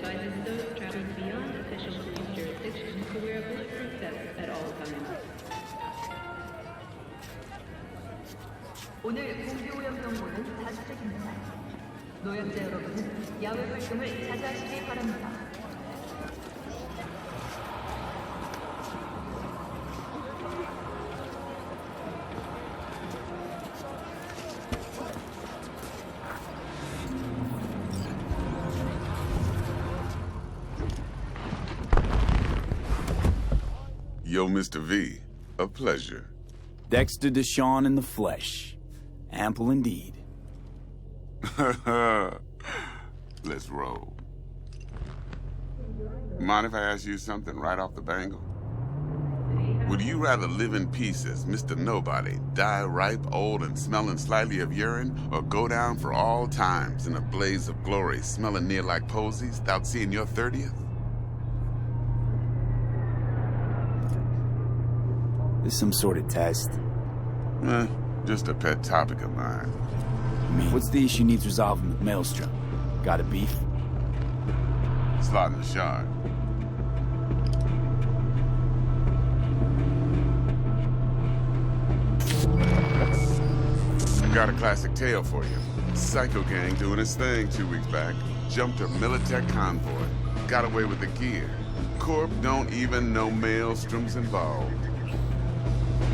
advises those traveling beyond official police jurisdiction to wear a bulletproof vest at all times. 오늘 공기오염 경보는 다수적입니다. 노약자 여러분은 야외 활동을 자제하시기 바랍니다. Yo, Mr. V, a pleasure. Dexter Deshawn in the flesh. Ample indeed. Let's roll. Mind if I ask you something right off the bangle? Would you rather live in peace as Mr. Nobody, die ripe, old, and smelling slightly of urine, or go down for all times in a blaze of glory, smelling near like posies, without seeing your 30th? This some sort of test? Just a pet topic of mine. I mean, what's the issue needs resolving with Maelstrom? Got a beef? Slotting the shard. Got a classic tale for you. Psycho gang doing his thing 2 weeks back. Jumped a Militech convoy. Got away with the gear. Corp don't even know Maelstrom's involved.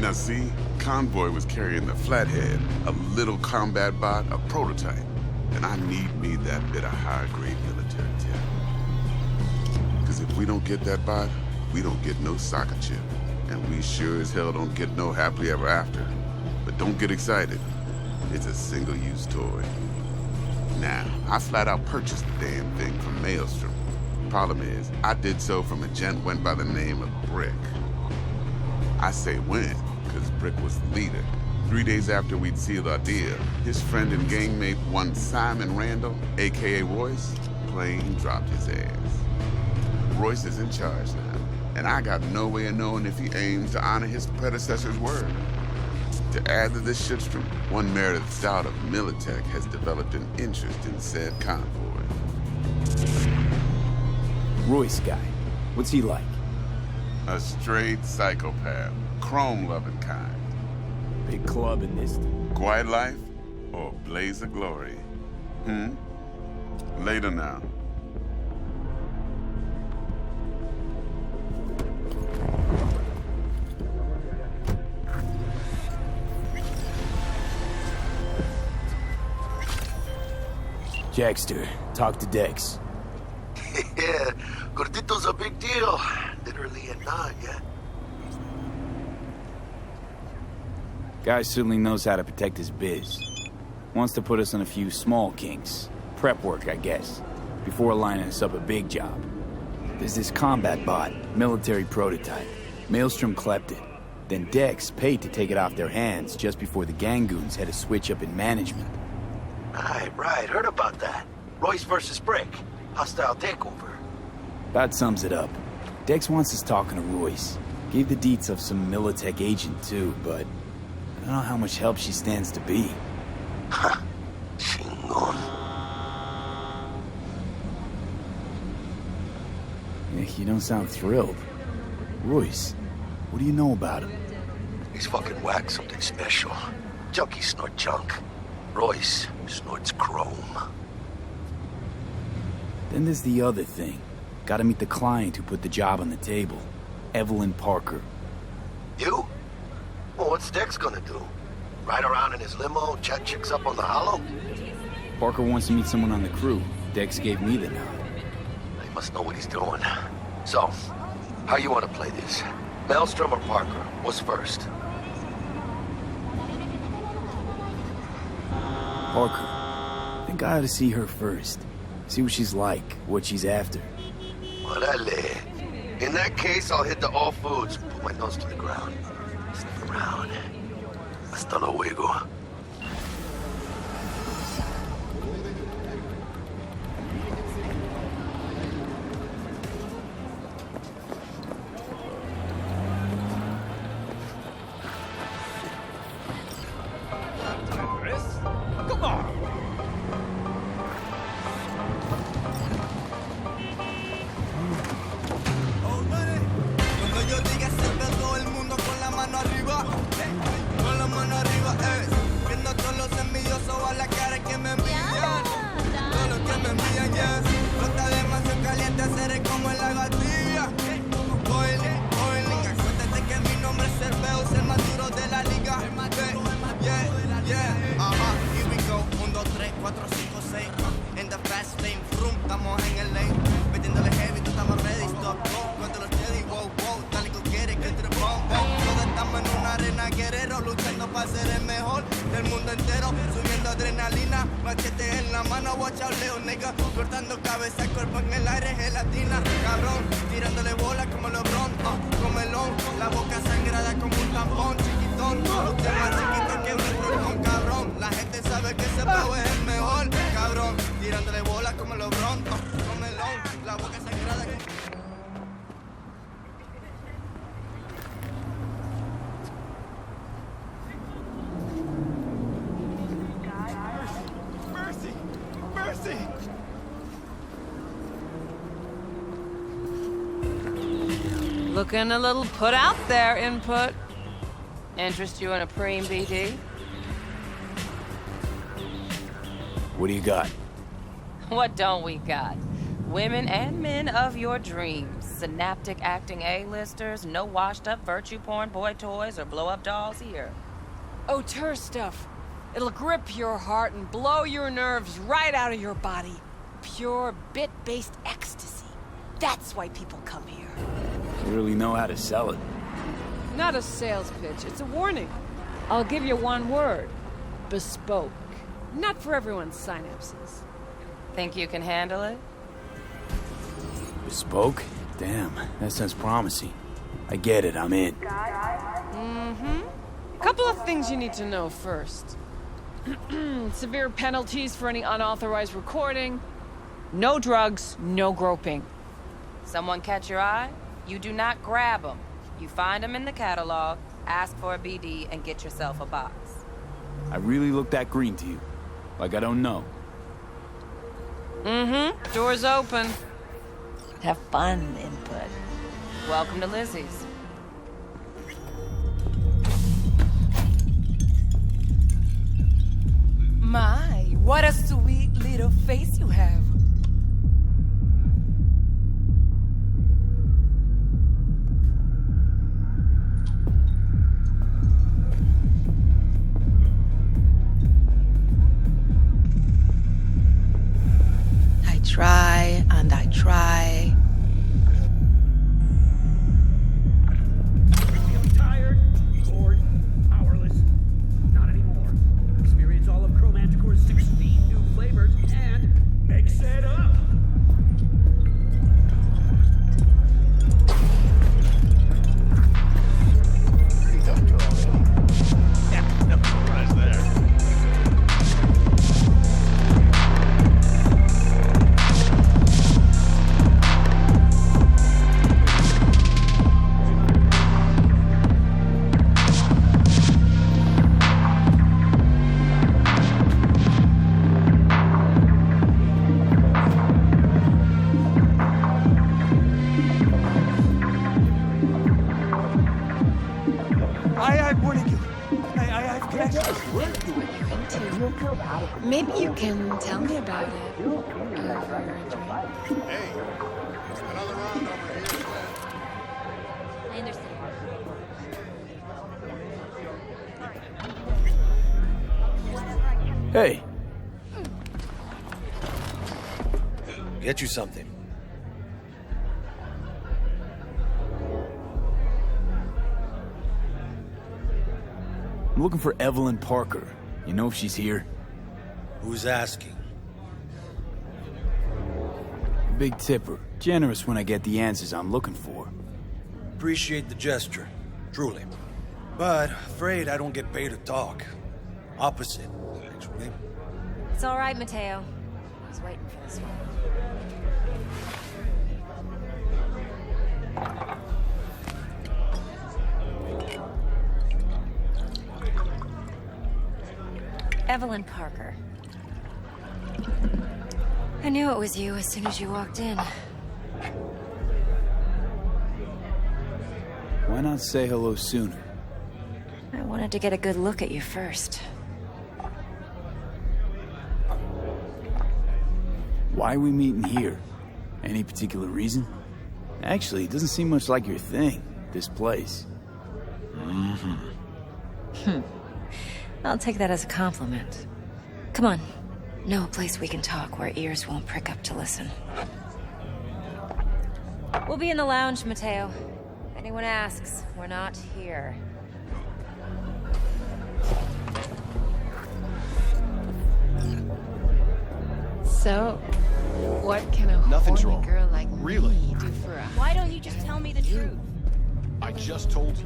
Now see, Convoy was carrying the Flathead, a little combat bot, a prototype. And I need me that bit of high-grade military tech. Because if we don't get that bot, we don't get no soccer chip. And we sure as hell don't get no happily ever after. But don't get excited. It's a single-use toy. Now, I flat out purchased the damn thing from Maelstrom. Problem is, I did so from a gent went by the name of Brick. I say when, because Brick was the leader. 3 days after we'd sealed our deal, his friend and gangmate, one Simon Randall, a.k.a. Royce, plain dropped his ass. Royce is in charge now, and I got no way of knowing if he aims to honor his predecessor's word. To add to this shitstrom, one Meredith Stout of Militech has developed an interest in said convoy. Royce guy. What's he like? A straight psychopath, chrome-loving kind. Big club in this. Quiet life or blaze of glory? Later now. Jackster, talk to Dex. Yeah, Gordito's a big deal. Literally a nod, yeah? Guy certainly knows how to protect his biz. Wants to put us on a few small kinks. Prep work, I guess. Before lining us up a big job. There's this combat bot, military prototype. Maelstrom clept it. Then Dex paid to take it off their hands just before the Gangoons had a switch up in management. Right, heard about that. Royce versus Brick. Hostile takeover. That sums it up. Dex wants us talking to Royce. Gave the deets of some Militech agent too, but I don't know how much help she stands to be. Ha. Chingon. You don't sound thrilled. Royce, what do you know about him? He's fucking whack something special. Junkies snort junk. Royce snorts chrome. Then there's the other thing. Gotta meet the client who put the job on the table. Evelyn Parker. You? Well, what's Dex gonna do? Ride around in his limo, chat chicks up on the hollow? Parker wants to meet someone on the crew. Dex gave me the nod. He must know what he's doing. So, how you want to play this? Maelstrom or Parker? What's first? Parker. I think I ought to see her first. See what she's like, what she's after. Orale. In that case, I'll hit the all foods and put my nose to the ground. Sniff around. Hasta luego. estamos en el lane. Metiéndole heavy, tú estamos ready, stop, go. Cuando los steady, wow, wow, dale que quiere que entre bomb, bomb. Todos estamos en una arena guerrero, luchando para ser el mejor del mundo entero. Subiendo adrenalina, machete en la mano, watch out, Leo, nigga. Cortando cabeza, el cuerpo en el aire, gelatina. Cabrón, tirándole bola como LeBron, comelón. La boca sangrada como un tampón, chiquitón. Usted más chiquito que un retrocón, cabrón. La gente sabe que ese pavo es el mejor, cabrón. Tirándole bola como LeBron, comelón. La boca sangrada como... Looking a little put out there, input. Interest you in a preem, BD? What do you got? What don't we got? Women and men of your dreams. Synaptic acting A-listers, no washed-up virtue porn boy toys or blow-up dolls here. Auteur stuff. It'll grip your heart and blow your nerves right out of your body. Pure bit-based ecstasy. That's why people come here. You really know how to sell it. Not a sales pitch, it's a warning. I'll give you one word. Bespoke. Not for everyone's synapses. Think you can handle it? Bespoke? Damn, that sounds promising. I get it, I'm in. Couple of things you need to know first. Severe penalties for any unauthorized recording. No drugs, no groping. Someone catch your eye? You do not grab them. You find them in the catalog, ask for a BD, and get yourself a box. I really look that green to you. Like I don't know. Door's open. Have fun, input. Welcome to Lizzie's. My, what a sweet little face you have. I try and I try. Feeling tired, bored, powerless? Not anymore. Experience all of Chromanticore's 16 new flavors and mix it up. Yeah, no surprise there. I'm warning you. I've connected. Maybe you can tell me about it. Hey, another round over here, Sven. I understand. Hey, Get you something. I'm looking for Evelyn Parker. You know if she's here? Who's asking? Big tipper. Generous when I get the answers I'm looking for. Appreciate the gesture, truly. But afraid I don't get paid to talk. Opposite, actually. It's all right, Mateo. I was waiting for this one. Evelyn Parker. I knew it was you as soon as you walked in. Why not say hello sooner? I wanted to get a good look at you first. Why are we meeting here? Any particular reason? Actually, it doesn't seem much like your thing, this place. I'll take that as a compliment. Come on, Know a place we can talk where ears won't prick up to listen. We'll be in the lounge, Mateo. If anyone asks, we're not here. So, what can a Nothing's horny wrong. girl like Really? me do for a... Why don't you just tell me the truth? I just told you.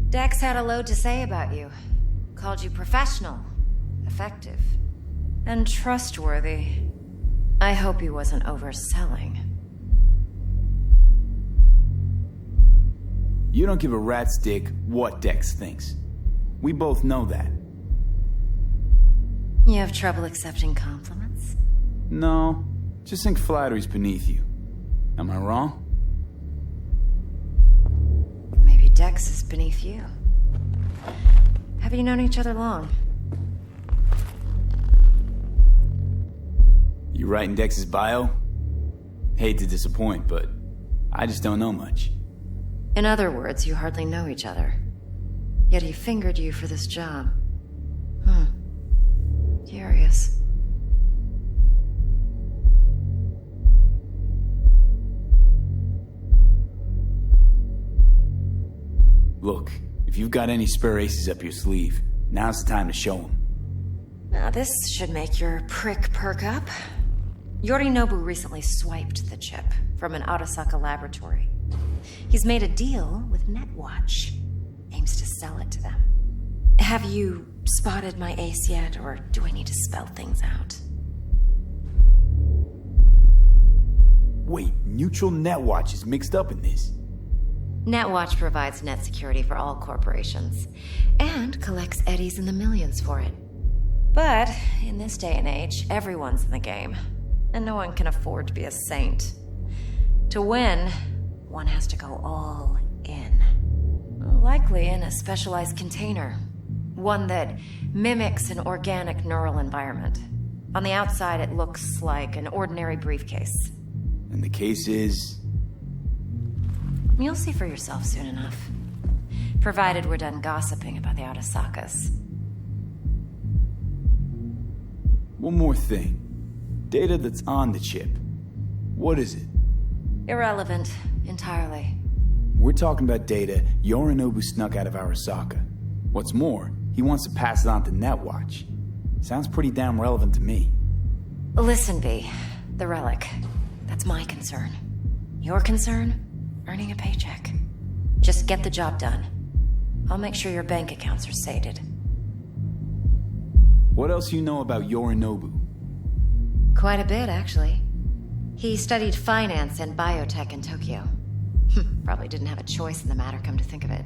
Dex had a load to say about you. Called you professional, effective, and trustworthy. I hope he wasn't overselling. You don't give a rat's dick what Dex thinks. We both know that. You have trouble accepting compliments? No, just think flattery's beneath you. Am I wrong? Maybe Dex is beneath you. Have you known each other long? You writing Dex's bio? Hate to disappoint, but I just don't know much. In other words, you hardly know each other. Yet he fingered you for this job. Curious. Look, if you've got any spare aces up your sleeve, now's the time to show them. Now this should make your prick perk up. Yorinobu recently swiped the chip from an Arasaka laboratory. He's made a deal with Netwatch. Aims to sell it to them. Have you spotted my ace yet, or do I need to spell things out? Wait, Neutral Netwatch is mixed up in this. Netwatch provides net security for all corporations, and collects eddies in the millions for it. But in this day and age, everyone's in the game, and no one can afford to be a saint. To win, one has to go all in. Likely in a specialized container. One that mimics an organic neural environment. On the outside, it looks like an ordinary briefcase. And the case is... You'll see for yourself soon enough. Provided we're done gossiping about the Arasakas. One more thing. Data that's on the chip. What is it? Irrelevant, entirely. We're talking about data Yorinobu snuck out of Arasaka. What's more, he wants to pass it on to Netwatch. Sounds pretty damn relevant to me. Listen, V. The relic. That's my concern. Your concern? Earning a paycheck. Just get the job done. I'll make sure your bank accounts are sated. What else you know about Yorinobu? Quite a bit, actually. He studied finance and biotech in Tokyo. Probably didn't have a choice in the matter, come to think of it.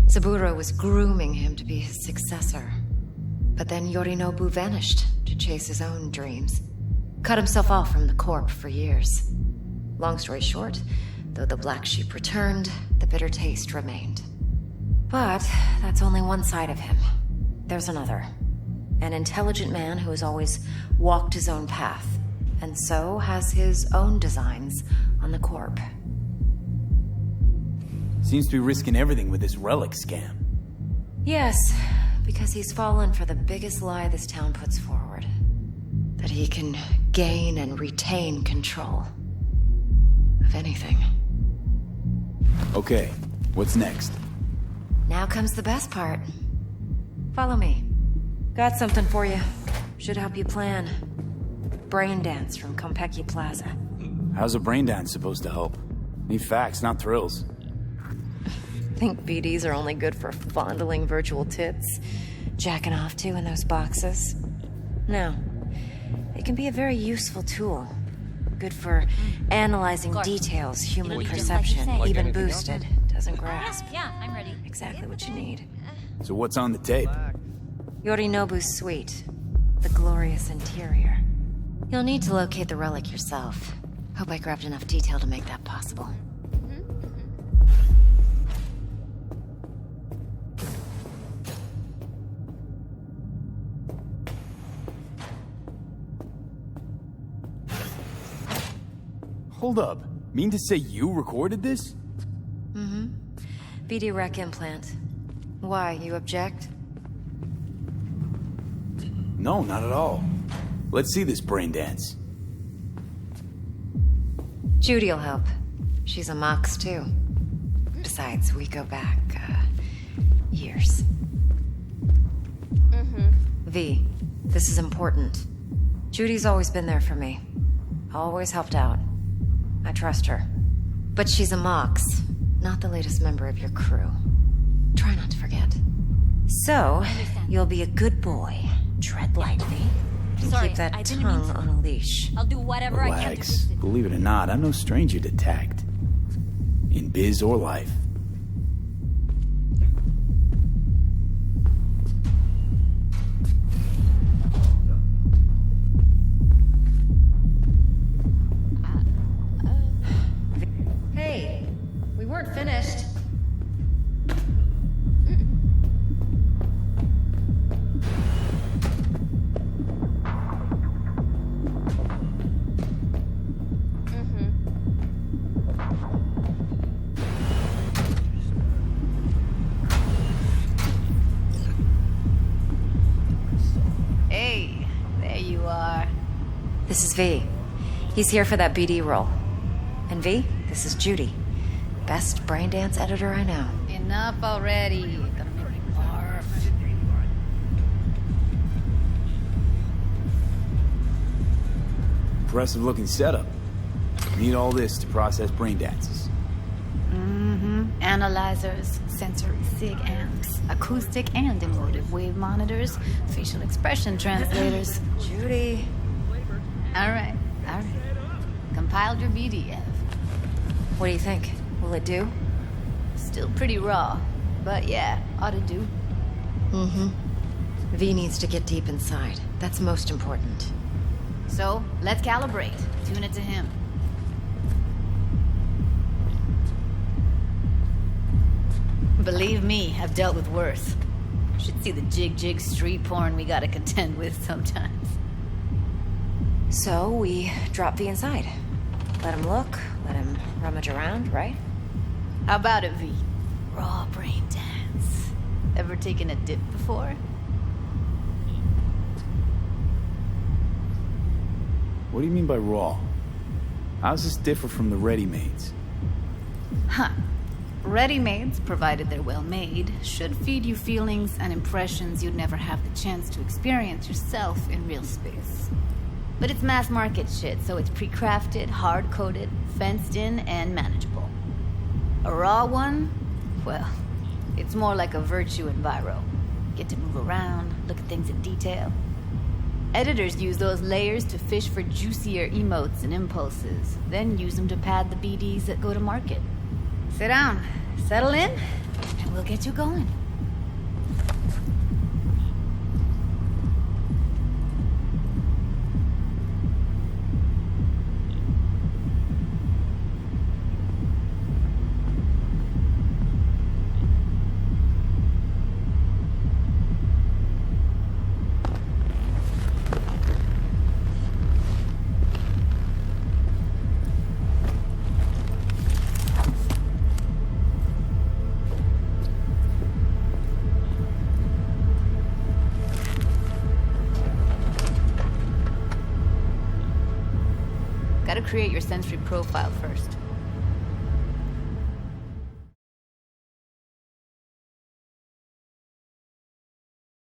Saburo was grooming him to be his successor. But then Yorinobu vanished to chase his own dreams. Cut himself off from the Corp for years. Long story short, though the black sheep returned, the bitter taste remained. But that's only one side of him. There's another. An intelligent man who has always walked his own path, and so has his own designs on the Corp. Seems to be risking everything with this relic scam. Yes, because he's fallen for the biggest lie this town puts forward. That he can gain and retain control of anything. Okay, what's next? Now comes the best part. Follow me. Got something for you. Should help you plan. Brain dance from Konpeki Plaza. How's a brain dance supposed to help? Need facts, not thrills. Think BDs are only good for fondling virtual tits? Jacking off to in those boxes? No. It can be a very useful tool. Good for analyzing details human perception, even boosted, doesn't grasp. Yeah, I'm ready. Exactly what you need. So what's on the tape? Yorinobu's suite. The glorious interior. You'll need to locate the relic yourself. Hope I grabbed enough detail to make that possible. Hold up. Mean to say you recorded this? Mm-hmm. BD rec implant. Why, you object? No, not at all. Let's see this brain dance. Judy'll help. She's a Mox, too. Besides, we go back, years. V, this is important. Judy's always been there for me. Always helped out. I trust her. But she's a Mox, not the latest member of your crew. Try not to forget. So, you'll be a good boy. Tread lightly. And Sorry, keep that I didn't mean tongue to. on a leash. I'll do whatever I can to Relax. fix it. Believe it or not, I'm no stranger to tact. In biz or life. Hey, we weren't finished. Hey, there you are. This is V. He's here for that BD role. And V, this is Judy. Best brain dance editor I know. Enough already. Gonna make me barf. Impressive looking setup. Need all this to process brain dances. Analyzers, sensory sig amps, acoustic and emotive wave monitors, facial expression translators. Judy. All right. Compiled your BDF. What do you think? Will it do? Still pretty raw, but yeah, ought to do. V needs to get deep inside. That's most important. So, let's calibrate. Tune it to him. Believe me, I've dealt with worse. Should see the jig street porn we gotta contend with sometimes. So we drop V inside. Let him look, let him rummage around, right? How about it, V? Raw brain dance. Ever taken a dip before? What do you mean by raw? How's this differ from the ready-mades? Huh. Ready-mades, provided they're well made, should feed you feelings and impressions you'd never have the chance to experience yourself in real space. But it's mass market shit, so it's pre-crafted, hard-coded, fenced in, and manageable. A raw one? Well, it's more like a virtue in Viro. Get to move around, look at things in detail. Editors use those layers to fish for juicier emotes and impulses, then use them to pad the BDs that go to market. Sit down, settle in, and we'll get you going. Gotta create your sensory profile first.